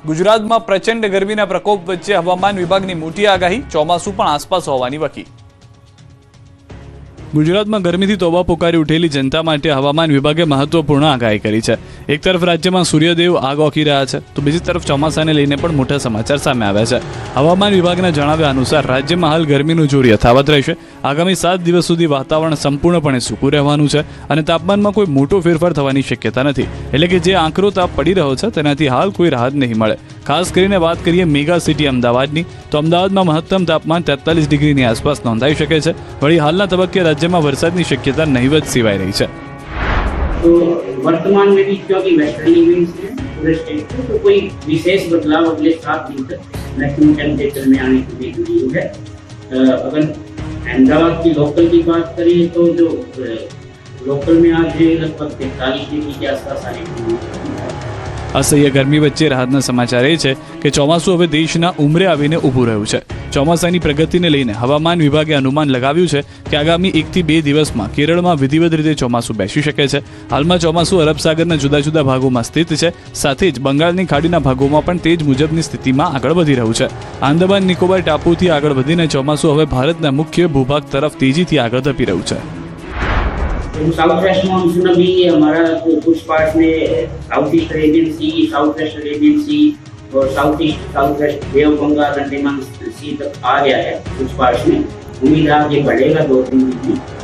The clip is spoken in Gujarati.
ગુજરાતમાં પ્રચંડ ગરમીના પ્રકોપ વચ્ચે હવામાન વિભાગની મોટી આગાહી, ચોમાસું પણ આસપાસ હોવાની વકી। ગુજરાતમાં ગરમીથી તોબા પોકારી ઉઠેલી જનતા માટે હવામાન વિભાગે મહત્વપૂર્ણ આગાહી કરી છે। એક તરફ રાજ્યમાં સૂર્યદેવ આગ ઓકી રહ્યા છે, તો બીજી તરફ ચોમાસાને લઈને પણ મોટા સમાચાર સામે આવ્યા છે। હવામાન વિભાગના જણાવ્યા અનુસાર રાજ્યમાં હાલ ગરમીનું જોર યથાવત રહેશે। આગામી 7 દિવસ સુધી વાતાવરણ સંપૂર્ણપણે સૂકું રહેવાનું છે અને તાપમાનમાં કોઈ મોટો ફેરફાર થવાની શક્યતા નથી। એટલે કે જે આંકરો તાપ પડી રહ્યો છે તેનાથી હાલ કોઈ રાહત નહીં મળે। ખાસ કરીને વાત કરીએ મેગા સિટી અમદાવાદની, તો અમદાવાદમાં મહત્તમ તાપમાન 43 ડિગ્રીની આસપાસ નોંધાઈ શકે છે। વળી હાલના તબક્કે राज्य वरसादनी शक्यता नहीवत सिवाय रही है। तो वर्तमान में भी क्योंकि वेस्टर्ली विंड्स हैं पूरे स्टेट में, तो कोई विशेष बदलाव अगले 7 दिन तक मैक्सिमम टेम्परेचर में आने की देखने की है। अगर अहमदाबाद की लोकल की बात करें तो जो लोकल में आज लगभग 43 डिग्री के आसपास आने की। असह्य गर्मी वच्चे राहतना समाचार ए छे के ચોમાસું હવે દેશના ઉમરે આવીને ઊભું રહ્યું છે। ચોમાસાની પ્રગતિને લઈને હવામાન વિભાગે અનુમાન લગાવ્યું છે કે આગામી 1 થી 2 દિવસમાં કેરળમાં વિધિવત રીતે ચોમાસું બેસી શકે છે। હાલમાં ચોમાસું અરબ સાગરના જુદા જુદા ભાગોમાં સ્થિત છે, સાથે જ બંગાળની ખાડીના ભાગોમાં પણ તેજ મુજબની સ્થિતિમાં આગળ વધી રહ્યું છે। આંદામાન નિકોબાર ટાપુથી આગળ વધીને ચોમાસું હવે ભારતના મુખ્ય ભૂભાગ તરફ તેજીથી આગળ ધપી રહ્યું છે। साउथ वेस्ट मानसून अभी हमारा कुछ पार्ट में south east Arabian sea, south west Arabian sea और south east south west bay of Bengal Andaman sea तक आ गया है। कुछ पार्ट में उम्मीद है आगे बढ़ेगा 2-3 दिन में।